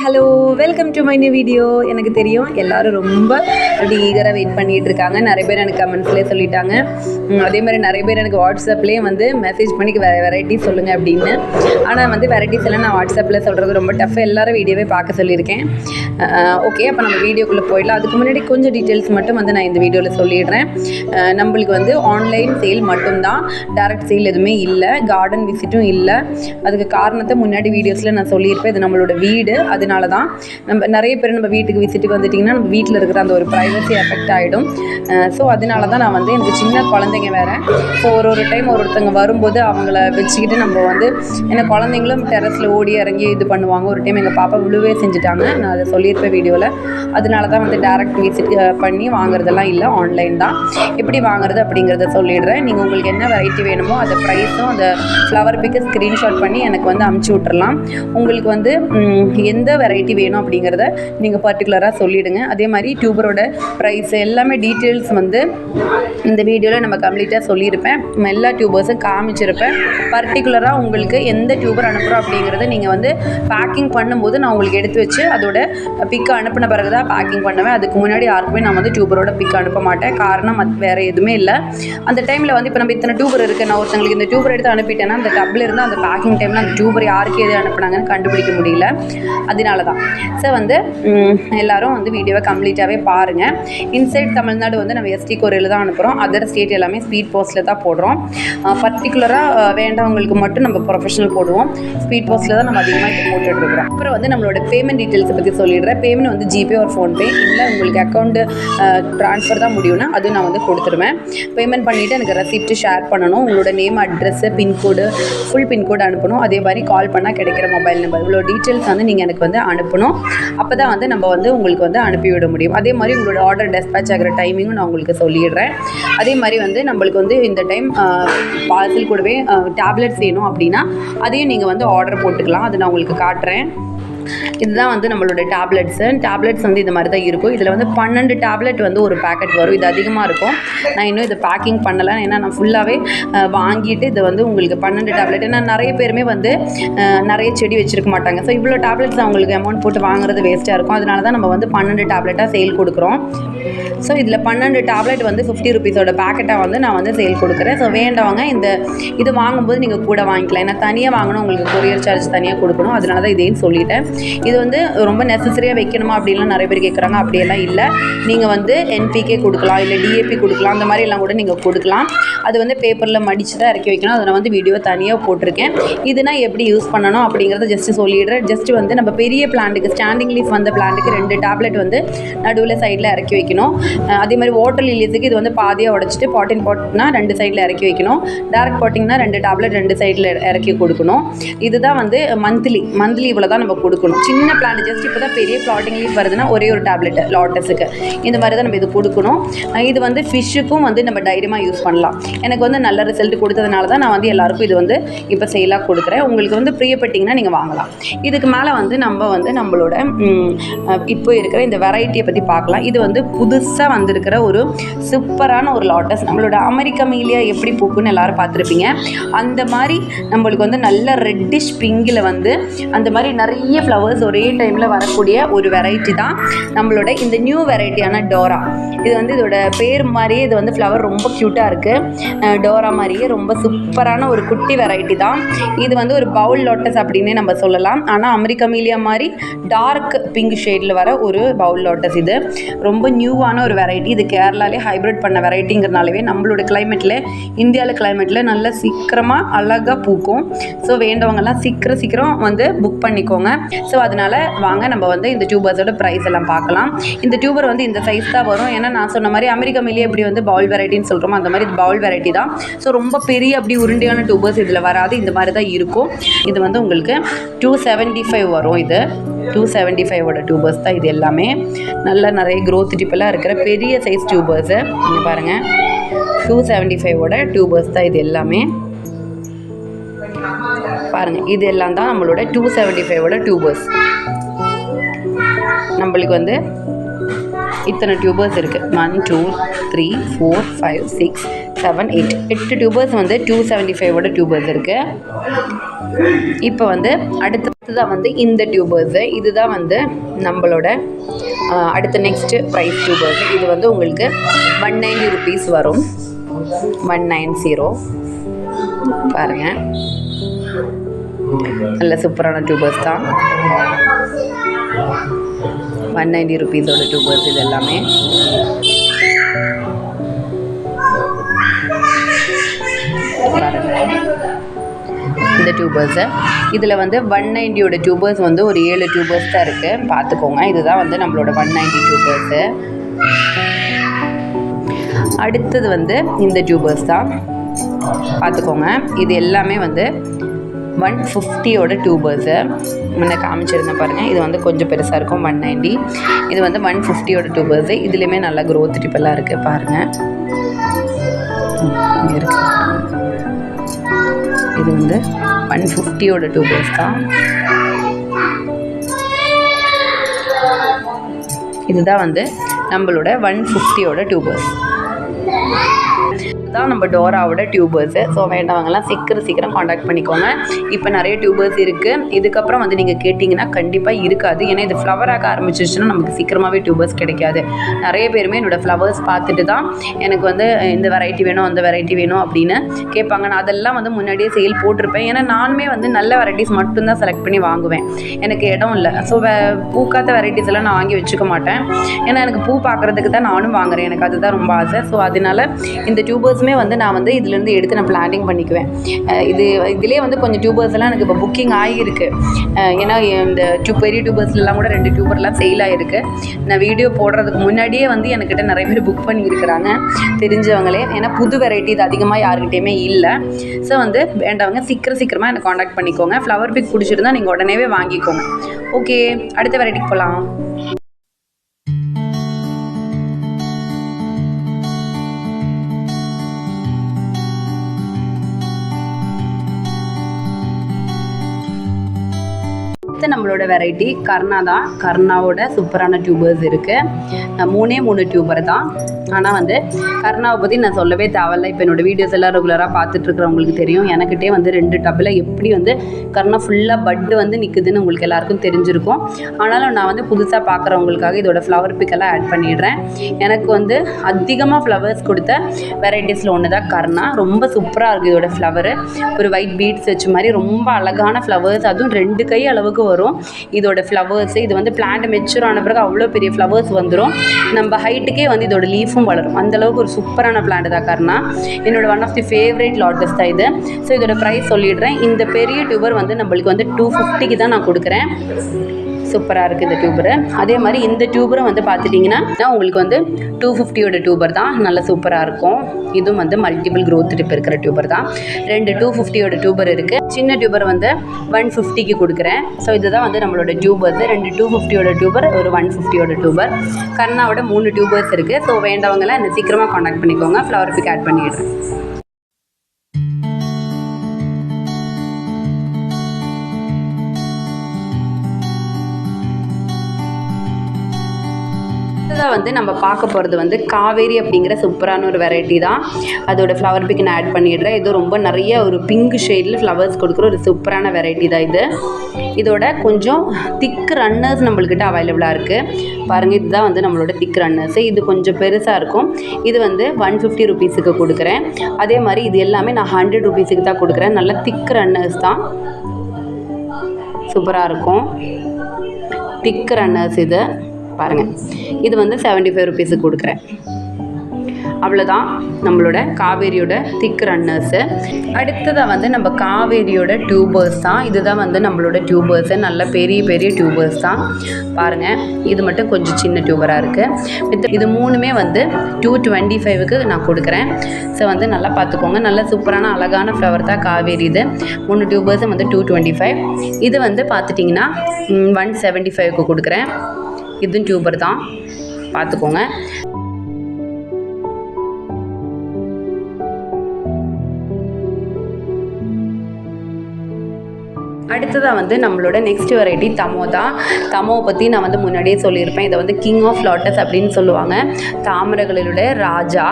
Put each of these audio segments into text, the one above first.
Hello, welcome to my new video. எனக்கு தெரியும் எல்லாரும் ரொம்ப அப்படி ஈகராக வெயிட் பண்ணிகிட்டு இருக்காங்க. நிறைய பேர் எனக்கு கமெண்ட்ஸ்லேயே சொல்லிட்டாங்க. அதே மாதிரி நிறைய பேர் எனக்கு வாட்ஸ்அப்லேயே வந்து மெசேஜ் பண்ணி வெரைட்டிஸ் சொல்லுங்கள் அப்படின்னு. ஆனால் வந்து வெரைட்டிஸ் எல்லாம் நான் வாட்ஸ்அப்பில் சொல்கிறது ரொம்ப டஃப். எல்லாரும் வீடியோவே பார்க்க சொல்லியிருக்கேன். ஓகே, அப்போ நம்ம வீடியோக்குள்ளே போயிடலாம். அதுக்கு முன்னாடி கொஞ்சம் டீட்டெயில்ஸ் மட்டும் வந்து நான் இந்த வீடியோவில் சொல்லிடுறேன். நம்மளுக்கு வந்து ஆன்லைன் சேல் மட்டும்தான், டைரக்ட் சேல் எதுவுமே இல்லை, கார்டன் விசிட்டும் இல்லை. அதுக்கு காரணத்தை முன்னாடி வீடியோஸில் நான் சொல்லியிருப்பேன். இது நம்மளோட வீடு, அதனால தான் நம்ம நிறைய பேர் நம்ம வீட்டுக்கு விசிட்டுக்கு வந்துட்டிங்கன்னா நம்ம வீட்டில் இருக்கிற அந்த ஒரு ப்ரைவசி எஃபெக்ட் ஆகிடும். ஸோ அதனால தான் நான் வந்து எனக்கு சின்ன குழந்தைங்க வேறு. ஸோ ஒரு டைம் ஒருத்தங்க வரும்போது அவங்கள வச்சுக்கிட்டு நம்ம வந்து ஏன்னா குழந்தைங்களும் டெரஸில் ஓடி இறங்கி இது பண்ணுவாங்க. ஒரு டைம் எங்கள் பாப்பா விழுவே செஞ்சுட்டாங்க, நான் அதை சொல்லியிருப்பேன் வீடியோவில். அதனால தான் வந்து டேரக்ட் விசிட் பண்ணி வாங்குறதெல்லாம் இல்லை, ஆன்லைன் தான். எப்படி வாங்குறது அப்படிங்கிறத சொல்லிடுறேன். நீங்கள் உங்களுக்கு என்ன வெரைட்டி வேணுமோ அந்த ப்ரைஸும் அந்த ஃப்ளவர் பிக்கு ஸ்க்ரீன்ஷாட் பண்ணி எனக்கு வந்து அமுச்சு விட்றலாம். உங்களுக்கு வந்து எந்த வெரைட்டி வேணும் அப்படிங்கிறத நீங்கள் பர்டிகுலராக சொல்லிவிடுங்க. அதே மாதிரி டியூபரோட ப்ரைஸ் எல்லாமே டீட்டெயில்ஸ் வந்து இந்த வீடியோவில் நம்ம கம்ப்ளீட்டாக சொல்லியிருப்பேன். எல்லா டியூபர்ஸும் காமிச்சிருப்பேன். பர்டிகுலராக உங்களுக்கு எந்த டியூபர் அனுப்புகிறோம் அப்படிங்கிறத நீங்கள் வந்து பேக்கிங் பண்ணும்போது நான் உங்களுக்கு எடுத்து வச்சு அதோட பிக்கு அனுப்பின பிறகு தான் பேக்கிங் பண்ணுவேன். அதுக்கு முன்னாடி யாருக்குமே நான் வந்து டியூபரோட பிக் அனுப்ப மாட்டேன். காரணம் அது வேறு எதுவுமே இல்லை. அந்த டைமில் வந்து இப்போ நம்ம இத்தனை டியூபர் இருக்குது, நான் ஒருத்தங்களுக்கு இந்த டியூபர் எடுத்து அனுப்பிட்டேன்னா அந்த டப்பில் இருந்து அந்த பேக்கிங் டைமில் அந்த டியூபர் யாருக்கு எது அனுப்புனாங்கன்னு கண்டுபிடிக்க முடியல. அதனால தான். ஸோ வந்து எல்லோரும் வந்து வீடியோவை கம்ப்ளீட்டாகவே பாருங்கள். இன்சைட் தமிழ்நாடு வந்து நம்ம எஸ்டி கொரியரில் தான் அனுப்புகிறோம். அதர் ஸ்டேட் எல்லாமே ஸ்பீட் போஸ்ட்டில் தான் போடுறோம். பர்டிகுலராக வேண்டவங்களுக்கு மட்டும் நம்ம ப்ரொஃபஷனல் போடுவோம். ஸ்பீட் போஸ்ட்டில் தான் நம்ம அதிகமாக இப்போ போட்டுட்ருக்குறோம். அப்புறம் வந்து நம்மளோட பேமெண்ட் டீட்டெயில்ஸை பற்றி சொல்லிடுறேன். பேமெண்ட் வந்து ஜிபே ஒரு ஃபோன்பே, இல்லை உங்களுக்கு அக்கௌண்ட்டு ட்ரான்ஸ்ஃபர் தான் முடியும்னா அதுவும் நான் வந்து கொடுத்துருவேன். பேமெண்ட் பண்ணிவிட்டு எனக்கு ரெசிப்ட் ஷேர் பண்ணணும். உங்களோட name, address, pincode, full pincode அனுப்பணும். அதே மாதிரி கால் பண்ணால் கிடைக்கிற மொபைல் நம்பர், இவ்வளோ டீட்டெயில்ஸ் வந்து நீங்கள் எனக்கு வந்து அனுப்பணும். அப்போ தான் வந்து நம்ம வந்து உங்களுக்கு வந்து அனுப்பிவிட முடியும். அதே மாதிரி உங்களோட ஆர்டர் டெஸ்பேச் ஆகிற டைமிங்கும் நான் உங்களுக்கு சொல்லிடுறேன். அதே மாதிரி வந்து நம்மளுக்கு வந்து இந்த டைம் பார்சல் கூடவே டேப்லெட்ஸ் வேணும் அப்படின்னா அதையும் நீங்கள் வந்து ஆர்டர் போட்டுக்கலாம். அது நான் உங்களுக்கு காட்டுறேன். இதுதான் வந்து நம்மளோட டேப்லெட்ஸ் வந்து இந்த மாதிரி தான் இருக்கும். இதில் வந்து 12 டேப்லெட் வந்து ஒரு பேக்கெட் வரும். இது அதிகமாக இருக்கும். நான் இன்னும் இதை பேக்கிங் பண்ணலை, ஏன்னா நான் ஃபுல்லாகவே வாங்கிட்டு இதை வந்து உங்களுக்கு 12 டேப்லெட். ஏன்னா நிறைய பேருமே வந்து நிறைய செடி வச்சுருக்க மாட்டாங்க. ஸோ இவ்வளோ டேப்லெட்ஸ் அவங்களுக்கு அமௌண்ட் போட்டு வாங்குறது வேஸ்ட்டாக இருக்கும். அதனால தான் நம்ம வந்து 12 டேப்லெட்டாக சேல் கொடுக்குறோம். ஸோ இதில் 12 டேப்லெட் வந்து 50 ருபீஸோட பேக்கெட்டாக வந்து நான் வந்து சேல் கொடுக்குறேன். ஸோ வேண்டவங்க இது வாங்கும்போது நீங்கள் கூட வாங்கிக்கலாம். ஏன்னா தனியாக வாங்கணும், உங்களுக்கு கொரியர் சார்ஜ் தனியாக கொடுக்கணும். அதனால தான் இதையும் சொல்லிட்டேன். இது வந்து ரொம்ப நெசசரியாக வைக்கணுமா அப்படின்லாம் நிறைய பேர் கேட்குறாங்க. அப்படியெல்லாம் இல்லை. நீங்கள் வந்து NPK கொடுக்கலாம், இல்லை DAP கொடுக்கலாம், அந்த மாதிரி எல்லாம் கூட நீங்கள் கொடுக்கலாம். அது வந்து பேப்பரில் மடித்து தான் இறக்கி வைக்கணும். அதை நான் வந்து வீடியோ தனியாக போட்டிருக்கேன். இதுனா எப்படி யூஸ் பண்ணணும் அப்படிங்கிறத ஜஸ்ட்டு சொல்லிடுறேன். ஜஸ்ட்டு வந்து நம்ம பெரிய பிளான்ட்டுக்கு, ஸ்டாண்டிங் லீஃப் வந்த பிளான்ட்டுக்கு 2 டேப்லெட் வந்து நடுவில் சைடில் இறக்கி வைக்கணும். அதே மாதிரி வாட்டர் லில்லிஸுக்கு இது வந்து பாதியாக உடச்சிட்டு பாட்டின் பாட்னா 2 சைடில் இறக்கி வைக்கணும். டேரக்ட் பாட்டிங்னா 2 டேப்லெட் 2 சைடில் இறக்கி கொடுக்கணும். இதுதான் வந்து மந்த்லி இவ்வளோ தான் நம்ம கொடுக்கணும். சின்ன பிளான்ட் ஜஸ்ட் இப்போ தான் பெரிய ஃப்ளாட்டிங் லீஃப் வருதுன்னா ஒரே ஒரு டேப்லெட் லாட்டஸுக்கு இந்த மாதிரி தான் நம்ம இது கொடுக்கணும். இது வந்து ஃபிஷ்ஷுக்கும் வந்து நம்ம தைரியமாக யூஸ் பண்ணலாம். எனக்கு வந்து நல்ல ரிசல்ட் கொடுத்ததுனால தான் நான் வந்து எல்லாருக்கும் இது வந்து இப்போ சேலாக கொடுக்குறேன். உங்களுக்கு வந்து பிரியப்பட்டிங்கன்னா நீங்கள் வாங்கலாம். இதுக்கு மேலே வந்து நம்ம வந்து நம்மளோட இப்போ இருக்கிற இந்த வெரைட்டியை பற்றி பார்க்கலாம். இது வந்து புதுசாக வந்திருக்கிற ஒரு சூப்பரான ஒரு லாட்டஸ். நம்மளோட அமெரிக்கா மீலியா எப்படி பூக்குன்னு எல்லோரும் பார்த்துருப்பீங்க. அந்த மாதிரி நம்மளுக்கு வந்து நல்ல ரெட்டிஷ் பிங்கில் வந்து அந்த மாதிரி நிறைய ஃப்ளவர்ஸ் ஒரே டைமில் வரக்கூடிய ஒரு வெரைட்டி தான் நம்மளோட இந்த நியூ வெரைட்டியான டோரா. இது வந்து இதோட பேர் மாதிரியே இது வந்து ஃப்ளவர் ரொம்ப க்யூட்டாக இருக்குது. டோரா மாதிரியே ரொம்ப சூப்பரான ஒரு குட்டி வெரைட்டி தான். இது வந்து ஒரு பவுல் லாட்டஸ் அப்படின்னே நம்ம சொல்லலாம். ஆனால் அமெரிக்கா மீலியா மாதிரி டார்க் பிங்க் ஷேடில் வர ஒரு பவுல் லாட்டஸ். இது ரொம்ப நியூவான ஒரு வெரைட்டி. இது கேரளாலே ஹைப்ரிட் பண்ண வெரைட்டிங்கிறனாலவே நம்மளோட கிளைமேட்டில், இந்தியாவில் கிளைமேட்டில் நல்ல சீக்கிரமாக அழகாக பூக்கும். ஸோ வேண்டவங்கெல்லாம் சீக்கிரம் வந்து புக் பண்ணிக்கோங்க. ஸோ அதனால் வாங்க நம்ம வந்து இந்த டியூபர்ஸோட ப்ரைஸ் எல்லாம் பார்க்கலாம். இந்த டியூபர் வந்து இந்த சைஸ் தான் வரும். ஏன்னா நான் சொன்ன மாதிரி அமெரிக்கா மீலியா எப்படி வந்து பவுல் வெரைட்டின்னு சொல்கிறோமோ அந்த மாதிரி பவுல் வெரைட்டி தான். ஸோ ரொம்ப பெரிய அப்படி உருண்டையான டியூபர்ஸ் இதில் வராது. இந்த மாதிரி தான் இருக்கும். இது வந்து உங்களுக்கு 275 வரும். இது 275ஓட டியூபர்ஸ் தான் இது எல்லாமே. நல்ல நிறைய க்ரோத் டிப்பெல்லாம் இருக்கிற பெரிய சைஸ் டியூபர்ஸு இங்கே பாருங்கள். 275ஓட டியூபர்ஸ் தான் இது எல்லாமே. பாருங்கள், இது எல்லாம் தான் நம்மளோட 275ஓட டியூபர்ஸ். நம்மளுக்கு வந்து இத்தனை டியூபர்ஸ் இருக்குது. 1 2 3 4 5 6 7 8 டியூபர்ஸ் வந்து 275ஓட டியூபர்ஸ் இருக்குது. இப்போ வந்து அடுத்து இதுதான் வந்து இந்த டியூபர்ஸு. இதுதான் வந்து நம்மளோட அடுத்த நெக்ஸ்ட்டு ப்ரைஸ் டியூபர்ஸ். இது வந்து உங்களுக்கு 190 rupees வரும். 190 பாருங்கள், நல்ல சூப்பரான டியூபர்ஸ் தான். 190 rupees டியூபர்ஸ் இது எல்லாமே. இந்த டியூபர்ஸு இதில் வந்து 190 டியூபர்ஸ் வந்து ஒரு 7 டியூபர்ஸ் தான் இருக்குது, பார்த்துக்கோங்க. இதுதான் வந்து நம்மளோட 190 டியூபர்ஸு. அடுத்தது வந்து இந்த டியூபர்ஸ் தான், பார்த்துக்கோங்க. இது எல்லாமே வந்து 150 டியூபர்ஸு. முன்ன காமிச்சிருந்தேன் பாருங்கள், இது வந்து கொஞ்சம் பெருசாக இருக்கும் 190. இது வந்து 150 டியூபர்ஸு. இதுலேயுமே நல்லா க்ரோத் டிப்பெல்லாம் இருக்குது பாருங்கள், இங்கே இருக்குது. இது வந்து 150 டியூபர்ஸ் தான். இதுதான் வந்து நம்மளோட 150 டியூபர்ஸ் தான், நம்ம டோராவோட டியூபர்ஸு. ஸோ வேண்டவங்கலாம் சீக்கிரம் காண்டாக்ட் பண்ணிக்கோங்க. இப்போ நிறைய டியூபர்ஸ் இருக்குது. இதுக்கப்புறம் வந்து நீங்கள் கேட்டிங்கன்னா கண்டிப்பாக இருக்காது. ஏன்னா இது ஃப்ளவராக ஆரம்பிச்சிச்சுன்னா நமக்கு சீக்கிரமாகவே டியூபர்ஸ் கிடைக்காது. நிறைய பேருமே என்னோடய ஃப்ளவர்ஸ் பார்த்துட்டு தான் எனக்கு வந்து இந்த வெரைட்டி வேணும் அந்த வெரைட்டி வேணும் அப்படின்னு கேட்பாங்க. நான் அதெல்லாம் வந்து முன்னாடியே சேல் போட்டிருப்பேன். ஏன்னா நானுமே வந்து நல்ல வெரைட்டிஸ் மட்டும்தான் செலக்ட் பண்ணி வாங்குவேன். எனக்கு இடம் இல்லை. ஸோ பூக்காத்த வெரைட்டிஸ் எல்லாம் நான் வாங்கி வச்சுக்க மாட்டேன். ஏன்னா எனக்கு பூ பார்க்குறதுக்கு தான் நானும் வாங்குறேன். எனக்கு அதுதான் ரொம்ப ஆசை. ஸோ அதனால இந்த டியூபர்ஸுமே வந்து நான் வந்து இதுலேருந்து எடுத்து நான் பிளான்டிங் பண்ணிக்குவேன். இதிலே வந்து கொஞ்சம் டியூபர்ஸ் எல்லாம் எனக்கு இப்போ புக்கிங் ஆகியிருக்கு. ஏன்னா இந்த பெரிய டியூபர்ஸ்லாம் கூட 2 டியூபர்லாம் சேல் ஆகிருக்கு. நான் வீடியோ போடுறதுக்கு முன்னாடியே வந்து என்கிட்ட நிறைய பேர் புக் பண்ணியிருக்கிறாங்க, தெரிஞ்சவங்களே. ஏன்னா புது வெரைட்டி இது அதிகமாக யாருக்கிட்டேயுமே இல்லை. ஸோ வந்து வேண்டவங்க சீக்கிரமாக எனக்கு காண்டாக்ட் பண்ணிக்கோங்க. ஃப்ளவர் பிக் பிடிச்சிருந்தா நீங்கள் உடனேவே வாங்கிக்கோங்க. ஓகே, அடுத்த வெரைட்டிக்கு போகலாம். நம்மளோட வெரைட்டி கர்ணா தான். கர்ணாவோட சூப்பரான டியூபர்ஸ் இருக்குது. 3 டியூபர் தான். ஆனால் வந்து கர்ணாவை பற்றி நான் சொல்லவே தேவையில்லை. இப்போ என்னோடய வீடியோஸ் எல்லாம் ரெகுலராக பார்த்துட்ருக்குறவங்களுக்கு தெரியும். எனக்கிட்டே வந்து 2 டப்பில் எப்படி வந்து கர்ணா ஃபுல்லாக பட்டு வந்து நிற்குதுன்னு உங்களுக்கு எல்லாருக்கும் தெரிஞ்சிருக்கும். ஆனாலும் நான் வந்து புதுசாக பார்க்குறவங்களுக்காக இதோட ஃப்ளவர் பிக்கெல்லாம் ஆட் பண்ணிடுறேன். எனக்கு வந்து அதிகமாக ஃப்ளவர்ஸ் கொடுத்த வெரைட்டிஸில் ஒன்று தான் கர்ணா. ரொம்ப சூப்பராக இருக்குது இதோட ஃப்ளவரு. ஒரு ஒயிட் பீட்ஸ் வச்ச மாதிரி ரொம்ப அழகான ஃப்ளவர்ஸ், அதுவும் 2 கை அளவுக்கு வரும் இதோட ஃப்ளவர்ஸு. இது வந்து பிளான்ட் மெச்சூர் ஆன பிறகு அவ்வளோ பெரிய ஃப்ளவர்ஸ் வந்துடும். நம்ம ஹைட்டுக்கே வந்து இதோட லீஃபும் வளரும். அந்தளவுக்கு ஒரு சூப்பரான பிளான்ட் தான் கர்ணா. என்னோட one of the favourite lotus தான் இது. ஸோ இதோட ப்ரைஸ் சொல்லிடுறேன். இந்த பெரிய டியூபர் வந்து நம்மளுக்கு வந்து 250 தான் நான் கொடுக்குறேன். சூப்பராக இருக்குது இந்த டியூபரு. அதே மாதிரி இந்த டியூபரும் வந்து பார்த்துட்டிங்கன்னா உங்களுக்கு வந்து 250 டியூபர் தான். நல்ல சூப்பராக இருக்கும். இதுவும் வந்து மல்டிபிள் க்ரோத் டிப் இருக்கிற டியூபர் தான். 2 250 டியூபர் இருக்குது. சின்ன டியூபர் வந்து 150 கொடுக்குறேன். ஸோ இதுதான் வந்து நம்மளோட டியூபர்ஸ். 2 250 டியூபர், ஒரு 150 டியூபர். கர்ணாவோட 3 டியூபர்ஸ் இருக்குது. ஸோ வேண்டவங்களாம் என்ன சீக்கிரமாக காண்டாக்ட் பண்ணிக்கோங்க. ஃப்ளவர் பிக் ஆட் பண்ணிடுறேன். அடுத்ததாக வந்து நம்ம பார்க்க போகிறது வந்து காவேரி அப்படிங்கிற சூப்பரான ஒரு வெரைட்டி தான். அதோட ஃப்ளவர் பிக் நான் ஆட் பண்ணிடுறேன். இது ரொம்ப நிறைய ஒரு பிங்க் ஷேடில் ஃப்ளவர்ஸ் கொடுக்குற ஒரு சூப்பரான வெரைட்டி தான் இது. இதோட கொஞ்சம் திக் ரன்னர்ஸ் நம்மள்கிட்ட அவைலபிளாக இருக்குது. பாருங்கள், இதுதான் வந்து நம்மளோட திக் ரன்னர்ஸு. இது கொஞ்சம் பெருசாக இருக்கும். இது வந்து 150 ருபீஸுக்கு கொடுக்குறேன். அதே மாதிரி இது எல்லாமே நான் 100 ருபீஸுக்கு தான் கொடுக்குறேன். நல்ல திக் ரன்னர்ஸ் தான், சூப்பராக இருக்கும். திக் ரன்னர்ஸ் இது பாருங்கள். இது வந்து 75 ருபீஸுக்கு கொடுக்குறேன். அவ்வளோதான் நம்மளோட காவேரியோட திக் ரன்னர்ஸு. அடுத்ததாக வந்து நம்ம காவேரியோட டியூபர்ஸ் தான். இதுதான் வந்து நம்மளோட டியூபர்ஸு. நல்ல பெரிய பெரிய டியூபர்ஸ் தான் பாருங்கள். இது மட்டும் கொஞ்சம் சின்ன டியூபராக இருக்குது. இது 3மே வந்து 225க்கு நான் கொடுக்குறேன். ஸோ வந்து நல்லா பார்த்துக்கோங்க. நல்ல சூப்பரான அழகான ஃப்ளவர் தான் காவேரி. இது 3 டியூபர்ஸும் வந்து 225. இது வந்து பார்த்துட்டிங்கன்னா 175க்கு கொடுக்குறேன். இதுவும் டியூபர் தான், பார்த்துக்கோங்க. அடுத்ததாக வந்து நம்மளோட நெக்ஸ்ட் வெரைட்டி தமோ தான். தமோவை பற்றி நான் வந்து முன்னாடியே சொல்லியிருப்பேன். இதை வந்து கிங் ஆஃப் லோட்டஸ் அப்படின்னு சொல்லுவாங்க, தாமரைகளோட ராஜா.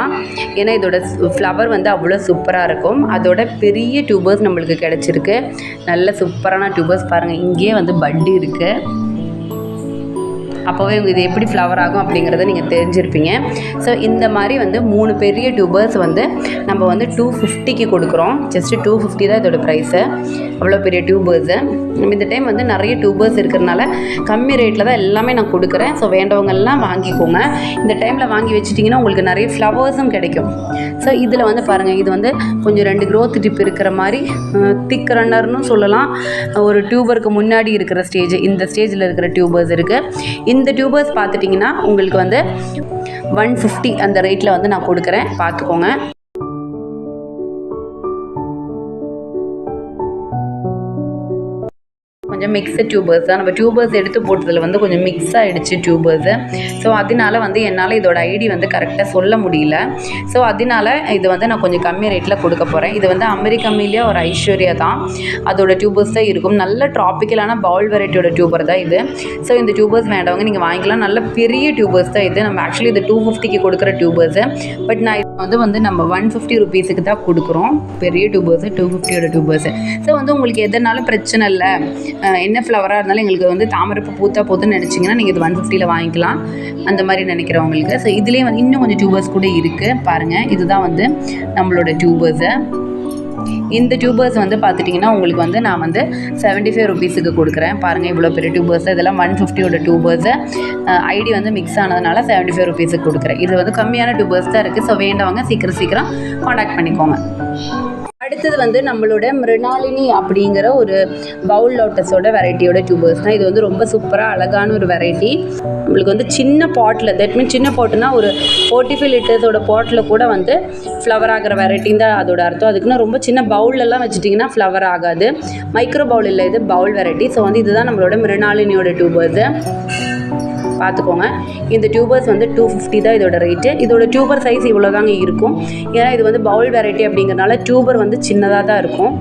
ஏன்னா இதோட ஃப்ளவர் வந்து அவ்வளோ சூப்பராக இருக்கும். அதோட பெரிய டியூபர்ஸ் நம்மளுக்கு கிடச்சிருக்கு. நல்ல சூப்பரான டியூபர்ஸ் பாருங்கள், இங்கேயே வந்து பட்டு இருக்குது. அப்போவே இது எப்படி ஃப்ளவர் ஆகும் அப்படிங்கிறத நீங்கள் தெரிஞ்சிருப்பீங்க. ஸோ இந்த மாதிரி வந்து 3 பெரிய டியூபர்ஸ் வந்து நம்ம வந்து 250க்கு கொடுக்குறோம். ஜஸ்ட்டு 250 தான் இதோட ப்ரைஸு. அவ்வளோ பெரிய டியூபர்ஸு. நம்ம இந்த டைம் வந்து நிறைய டியூபர்ஸ் இருக்கிறதுனால கம்மி ரேட்டில் தான் எல்லாமே நான் கொடுக்குறேன். ஸோ வேண்டவங்கெல்லாம் வாங்கிக்கோங்க. இந்த டைமில் வாங்கி வச்சுட்டிங்கன்னா உங்களுக்கு நிறைய ஃப்ளவர்ஸும் கிடைக்கும். ஸோ இதில் வந்து பாருங்கள், இது வந்து கொஞ்சம் 2 க்ரோத் டிப் இருக்கிற மாதிரி திக் ரன்னர்னு சொல்லலாம். ஒரு டியூபருக்கு முன்னாடி இருக்கிற ஸ்டேஜ், இந்த ஸ்டேஜில் இருக்கிற டியூபர்ஸ் இருக்குது. இந்த டியூபர்ஸ் பார்த்துட்டிங்கன்னா உங்களுக்கு வந்து 150 அந்த ரேட்டில் வந்து நான் கொடுக்குறேன், பார்த்துக்கோங்க. கொஞ்சம் மிக்ஸு டியூபர்ஸ் தான். நம்ம டியூபர்ஸ் எடுத்து போட்டதில் வந்து கொஞ்சம் மிக்ஸ் ஆகிடுச்சு டியூபர்ஸு. ஸோ அதனால வந்து என்னால் இதோட ஐடி வந்து கரெக்டாக சொல்ல முடியல. ஸோ அதனால இது வந்து நான் கொஞ்சம் கம்மி ரேட்டில் கொடுக்க போகிறேன். இது வந்து அமெரிக்கமிலியா ஒரு ஐஸ்வர்யா தான், அதோட டியூபர்ஸ் தான் இருக்கும். நல்ல ட்ராபிக்கலான பவுல் வெரைட்டியோட டியூபர் தான் இது. ஸோ இந்த டியூபர்ஸ் வேண்டவங்க நீங்கள் வாங்கிக்கலாம். நல்ல பெரிய டியூபர்ஸ் தான் இது. நம்ம ஆக்சுவலி இது 250க்கு கொடுக்குற டியூபர்ஸு. பட் நான் இது வந்து நம்ம 150 ருபீஸுக்கு தான் கொடுக்குறோம். பெரிய டியூபர்ஸு 250யோட டியூபர்ஸு. ஸோ வந்து உங்களுக்கு எதனாலும் பிரச்சனை இல்லை, என்ன ஃப்ளவராக இருந்தாலும் எங்களுக்கு வந்து தாமரைப்பூ பூத்தா போதுன்னு நினச்சிங்கன்னா நீங்கள் இது 150ல் வாங்கிக்கலாம், அந்த மாதிரி நினைக்கிறவங்களுக்கு. ஸோ இதுலேயே வந்து இன்னும் கொஞ்சம் டியூபர்ஸ் கூட இருக்குது பாருங்கள். இதுதான் வந்து நம்மளோட டியூபர்ஸு. இந்த டியூபர்ஸ் வந்து பார்த்துட்டிங்கன்னா உங்களுக்கு வந்து நான் வந்து 75 ருபீஸுக்கு கொடுக்குறேன். பாருங்கள் இவ்வளோ பெரிய டியூபர்ஸ். இதெல்லாம் 150யோட டியூபர்ஸு. ஐடி வந்து மிக்ஸ் ஆனதுனால 75 ருபீஸுக்கு கொடுக்குறேன். இது வந்து கம்மியான டியூபர்ஸ் தான் இருக்குது. ஸோ வேண்டவங்க சீக்கிரம் காண்டாக்ட் பண்ணிக்கோங்க. அடுத்தது வந்து நம்மளோட மிருணாலினி அப்படிங்கிற ஒரு பவுல் லோட்டஸோட வெரைட்டியோட டியூபர்ஸ் தான். இது வந்து ரொம்ப சூப்பராக அழகான ஒரு வெரைட்டி. நம்மளுக்கு வந்து சின்ன பாட்டில், தட் மீன் சின்ன பாட்டுனா ஒரு 45 லிட்டர்ஸோட பாட்டில் கூட வந்து ஃப்ளவர் ஆகிற வெரைட்டின்னு தான் அதோட அர்த்தம். அதுக்குன்னா ரொம்ப சின்ன பவுலெல்லாம் வச்சுட்டிங்கன்னா ஃப்ளவர் ஆகாது. மைக்ரோ பவுல் இல்லை, இது பவுல் வெரைட்டி. ஸோ வந்து இதுதான் நம்மளோட மிருணாலினியோட டியூபர்ஸு, பார்த்துக்கோங்க. இந்த டியூபர்ஸ் வந்து 250 தான் இதோட ரேட்டு. இதோட டியூபர் சைஸ் இவ்வளோ தாங்க இருக்கும். ஏன்னா இது வந்து பவுல் வெரைட்டி அப்படிங்கிறனால டியூபர் வந்து சின்னதாக தான் இருக்கும்.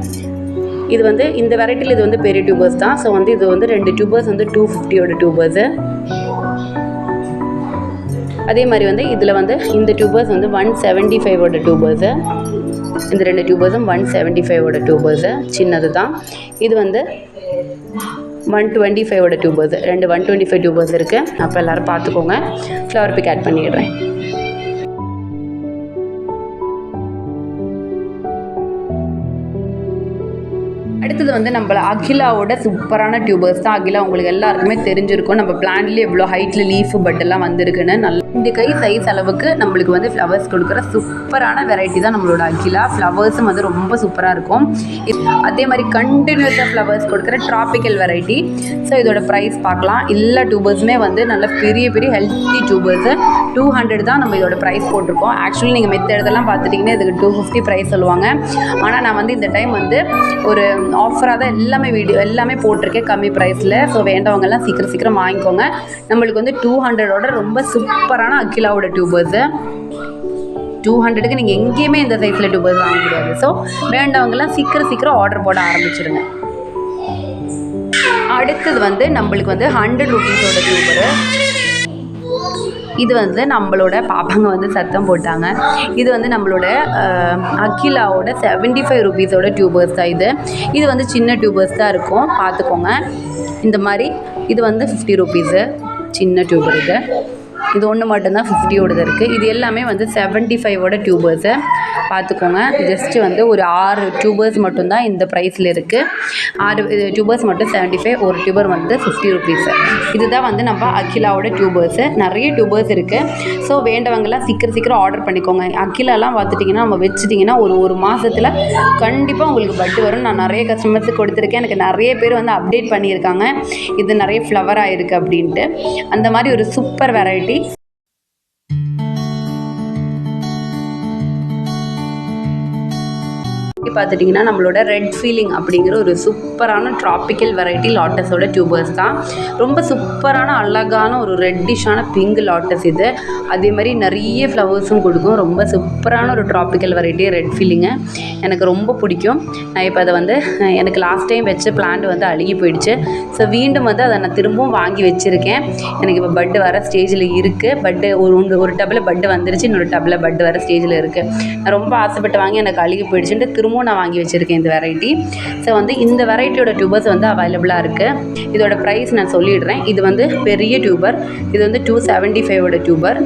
இது வந்து இந்த வெரைட்டியில் இது வந்து பெரிய டியூபர்ஸ் தான். ஸோ வந்து இது வந்து 2 டியூபர்ஸ் வந்து 250யோட டியூபர்ஸு. அதே மாதிரி வந்து இதில் வந்து இந்த டியூபர்ஸ் வந்து 175வோட டியூபர்ஸு. இந்த 2 டியூபர்ஸும் 175வோட டியூபர்ஸு, சின்னது தான். இது வந்து 125வோட டியூபர்ஸ். 2 125 டியூபர்ஸ் இருக்குது. அப்போ எல்லோரும் பார்த்துக்கோங்க. ஃப்ளவர் பிக் ஆட் பண்ணிடுறேன். அடுத்தது வந்து நம்மள அகிலாவோட சூப்பரான டியூபர்ஸ் தான். அகிலா உங்களுக்கு எல்லாருக்குமே தெரிஞ்சிருக்கும். நம்ம பிளான்ட்லேயே எவ்வளோ ஹைட்டில் லீஃபு பட்டெல்லாம் வந்திருக்குன்னு. நல்ல இந்த கை சைஸ் அளவுக்கு நம்மளுக்கு வந்து ஃப்ளவர்ஸ் கொடுக்குற சூப்பரான வெரைட்டி தான் நம்மளோட அகிலா. ஃப்ளவர்ஸும் வந்து ரொம்ப சூப்பராக இருக்கும். அதே மாதிரி கண்டினியூஸாக ஃப்ளவர்ஸ் கொடுக்குற ட்ராபிக்கல் வெரைட்டி. ஸோ இதோட ப்ரைஸ் பார்க்கலாம். எல்லா டியூபர்ஸுமே வந்து நல்ல பெரிய ஹெல்த்தி டியூபர்ஸு. 200 தான் நம்ம இதோட ப்ரைஸ் போட்டிருக்கோம். ஆக்சுவலி நீங்கள் மெத்த இடத்தெல்லாம் பார்த்துட்டிங்கன்னா இதுக்கு 250 ப்ரைஸ் சொல்லுவாங்க. ஆனால் நான் வந்து இந்த டைம் வந்து ஒரு ஆஃபராக தான் எல்லாமே போட்டிருக்கேன் கம்மி ப்ரைஸில். ஸோ வேண்டவங்கெல்லாம் சீக்கிரம் வாங்கிக்கோங்க. நம்மளுக்கு வந்து 200ஓட ரொம்ப சூப்பரான அகிலாவோட டியூபர்ஸு. 200க்கு நீங்கள் எங்கேயுமே இந்த சைஸில் டியூபர்ஸ் வாங்க முடியாது. ஸோ வேண்டவங்கெல்லாம் சீக்கிரம் ஆர்டர் போட ஆரம்பிச்சிடுங்க. அடுத்தது வந்து நம்மளுக்கு வந்து 100 ருபீஸோட டியூபரு. இது வந்து நம்மளோட பாப்பாங்க வந்து சத்தம் போட்டாங்க. இது வந்து நம்மளோட அகிலாவோட 75 ருபீஸோட டியூபர்ஸ் தான். இது வந்து சின்ன டியூபர்ஸ் தான் இருக்கும், பார்த்துக்கோங்க. இந்த மாதிரி இது வந்து 50 ருபீஸு சின்ன டியூபர். இது ஒன்று மட்டும்தான் 50யோடது இருக்குது. இது எல்லாமே வந்து 75வோட டியூபர்ஸு, பார்த்துக்கோங்க. ஜஸ்ட்டு வந்து ஒரு 6 டியூபர்ஸ் மட்டும்தான் இந்த ப்ரைஸில் இருக்குது. 6 டியூபர்ஸ் மட்டும் 75, ஒரு டியூபர் வந்து 50 ருபீஸு. இதுதான் வந்து நம்ம அகிலாவோட டியூபர்ஸு. நிறைய டியூபர்ஸ் இருக்குது. ஸோ வேண்டவங்கெல்லாம் சீக்கிரம் ஆர்டர் பண்ணிக்கோங்க. அகிலாலாம் பார்த்துட்டிங்கன்னா நம்ம வச்சுட்டிங்கன்னா ஒரு மாதத்தில் கண்டிப்பாக உங்களுக்கு பட்டு வரும். நான் நிறைய கஸ்டமர்ஸுக்கு கொடுத்துருக்கேன். எனக்கு நிறைய பேர் வந்து அப்டேட் பண்ணியிருக்காங்க இது நிறைய ஃப்ளவர் ஆகிருக்கு அப்படின்ட்டு. அந்த மாதிரி ஒரு சூப்பர் வெரைட்டி. பார்த்துட்டிங்கன்னா நம்மளோட ரெட் ஃபீலிங் அப்படிங்கிற ஒரு சூப்பரான ட்ராபிக்கல் வெரைட்டி லாட்டஸோட டியூபர்ஸ் தான். ரொம்ப சூப்பரான அழகான ஒரு ரெட்டிஷான பிங்க் லாட்டஸ் இது. அதே மாதிரி நிறைய ஃப்ளவர்ஸும் கொடுக்கும். ரொம்ப சூப்பரான ஒரு ட்ராபிக்கல் வெரைட்டி ரெட் ஃபீலிங்கு எனக்கு ரொம்ப பிடிக்கும். நான் இப்போ அதை வந்து எனக்கு லாஸ்ட் டைம் வச்ச பிளான்ட் வந்து அழுகி போயிடுச்சு. ஸோ மீண்டும் வந்து அதை நான் திரும்பவும் வாங்கி வச்சுருக்கேன். எனக்கு இப்போ பட்டு வர ஸ்டேஜில் இருக்குது. பட்டு ஒரு டப்பில் பட்டு வந்துருச்சு, இன்னொரு டப்பில் பட்டு வர ஸ்டேஜில் இருக்குது. நான் ரொம்ப ஆசைப்பட்டு வாங்கி எனக்கு அழுகி போயிடுச்சுன்ட்டு திரும்பவும் நான் வாங்கி வச்சுருக்கேன் இந்த வெரைட்டி. ஸோ வந்து இந்த வெரைட்டியோட டியூபர்ஸ் வந்து அவைலபிளாக இருக்குது. இதோட ப்ரைஸ் நான் சொல்லிடுறேன். இது வந்து பெரிய டியூபர். இது வந்து 275 டியூபர்.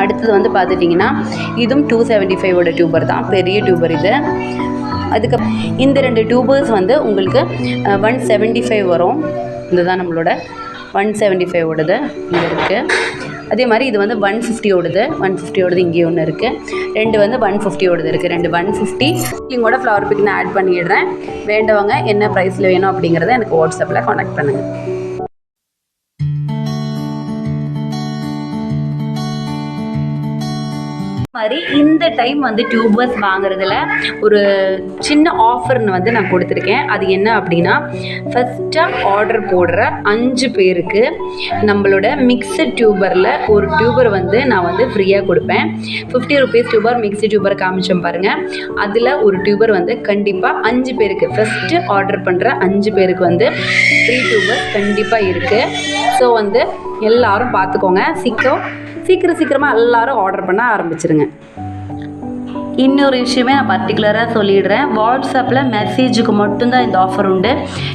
அடுத்தது வந்து பார்த்துட்டிங்கன்னா இதுவும் 275 டியூபர் தான், பெரிய டியூபர் இது. அதுக்கு இந்த 2 டியூபர்ஸ் வந்து உங்களுக்கு 175 வரும். இதுதான் நம்மளோட 175 இங்கே இருக்குது. அதே மாதிரி இது வந்து 150 இங்கேயே ஒன்று இருக்குது. 2 வந்து 150 இருக்குது. 2 150 இங்கோட ஃப்ளவர் பிக் நான் ஆட் பண்ணிடுறேன். வேண்டவங்க என்ன ப்ரைஸில் வேணும் அப்படிங்கிறத எனக்கு வாட்ஸ்அப்பில் கான்டாக்ட் பண்ணுங்கள். மாதிரி இந்த டைம் வந்து டியூபர்ஸ் வாங்குறதுல ஒரு சின்ன ஆஃபர்னு வந்து நான் கொடுத்துருக்கேன். அது என்ன அப்படின்னா, ஃபஸ்ட்டாக ஆர்டர் போடுற 5 பேருக்கு நம்மளோட மிக்சட் டியூபரில் ஒரு டியூபர் வந்து நான் வந்து ஃப்ரீயாக கொடுப்பேன். 50 ருபீஸ் டியூபர், மிக்சட் டியூபர் காமிச்சோம் பாருங்கள். அதில் ஒரு டியூபர் வந்து கண்டிப்பாக 5 பேருக்கு, ஃபஸ்ட்டு ஆர்டர் பண்ணுற 5 பேருக்கு வந்து ஃப்ரீ டியூபர் கண்டிப்பாக இருக்குது. ஸோ வந்து எல்லோரும் பார்த்துக்கோங்க. சீக்கிரமாக எல்லோரும் ஆர்டர் பண்ண ஆரம்பிச்சிருங்க. இன்னொரு விஷயமே நான் பர்டிகுலராக சொல்லிடுறேன். வாட்ஸ்அப்பில் மெசேஜுக்கு மட்டும்தான் இந்த ஆஃபர் உண்டு.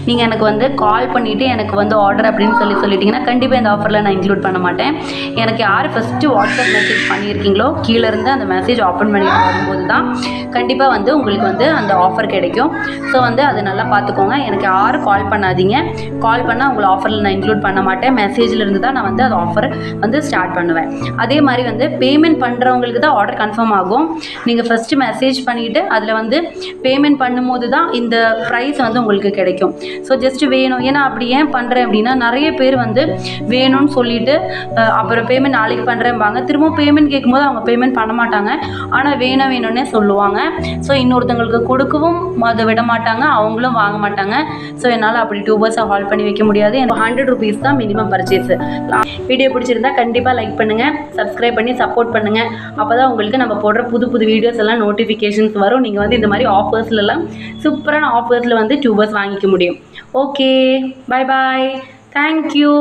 நீங்கள் எனக்கு வந்து கால் பண்ணிவிட்டு எனக்கு வந்து ஆர்டர் அப்படின்னு சொல்லிட்டீங்கன்னா கண்டிப்பாக இந்த ஆஃபரில் நான் இன்க்ளூட் பண்ண மாட்டேன். எனக்கு யார் ஃபஸ்ட்டு வாட்ஸ்அப் மெசேஜ் பண்ணியிருக்கீங்களோ கீழே இருந்து அந்த மெசேஜ் ஓப்பன் பண்ணிட்டு வரும்போது தான் கண்டிப்பாக வந்து உங்களுக்கு வந்து அந்த ஆஃபர் கிடைக்கும். ஸோ வந்து அதை நல்லா பார்த்துக்கோங்க. எனக்கு யாரும் கால் பண்ணாதீங்க. கால் பண்ணால் உங்களை ஆஃபரில் நான் இன்க்ளூட் பண்ண மாட்டேன். மெசேஜில் இருந்து தான் நான் வந்து அந்த ஆஃபர் வந்து ஸ்டார்ட் பண்ணுவேன். அதே மாதிரி வந்து பேமெண்ட் பண்ணுறவங்களுக்கு தான் ஆர்டர் கன்ஃபார்ம் ஆகும். நீங்கள் ஃபஸ்ட்டு மெசேஜ் பண்ணிவிட்டு அதில் வந்து பேமெண்ட் பண்ணும்போது தான் இந்த ப்ரைஸ் வந்து உங்களுக்கு கிடைக்கும். ஸோ ஜஸ்ட்டு வேணும். ஏன்னா அப்படி ஏன் பண்ணுறேன் அப்படின்னா, நிறைய பேர் வந்து வேணும்னு சொல்லிவிட்டு அப்புறம் பேமெண்ட் நாளைக்கு பண்ணுறேன்பாங்க. திரும்ப பேமெண்ட் கேட்கும்போது அவங்க பேமெண்ட் பண்ண மாட்டாங்க. ஆனால் வேணும்னே சொல்லுவாங்க. ஸோ இன்னொருத்தங்களுக்கு கொடுக்கவும் அதை விட மாட்டாங்க, அவங்களும் வாங்க மாட்டாங்க. ஸோ என்னால் அப்படி டியூபர்ஸை ஹால் பண்ணி வைக்க முடியாது. எனக்கு 100 ருபீஸ் தான் மினிமம் பர்ச்சேஸு. வீடியோ பிடிச்சிருந்தா கண்டிப்பாக லைக் பண்ணுங்கள், சப்ஸ்கிரைப் பண்ணி சப்போர்ட் பண்ணுங்கள். அப்போ தான் உங்களுக்கு நம்ம போடுற புது வீடியோஸ் எல்லாம் நோட்டிஃபிகேஷன்ஸ் வரும். நீங்கள் வந்து இந்த மாதிரி ஆஃபர்ஸ்லாம் சூப்பரான ஆஃபர்ஸில் வந்து டியூபர்ஸ் வாங்கிக்க முடியும். Okay, bye bye, thank you.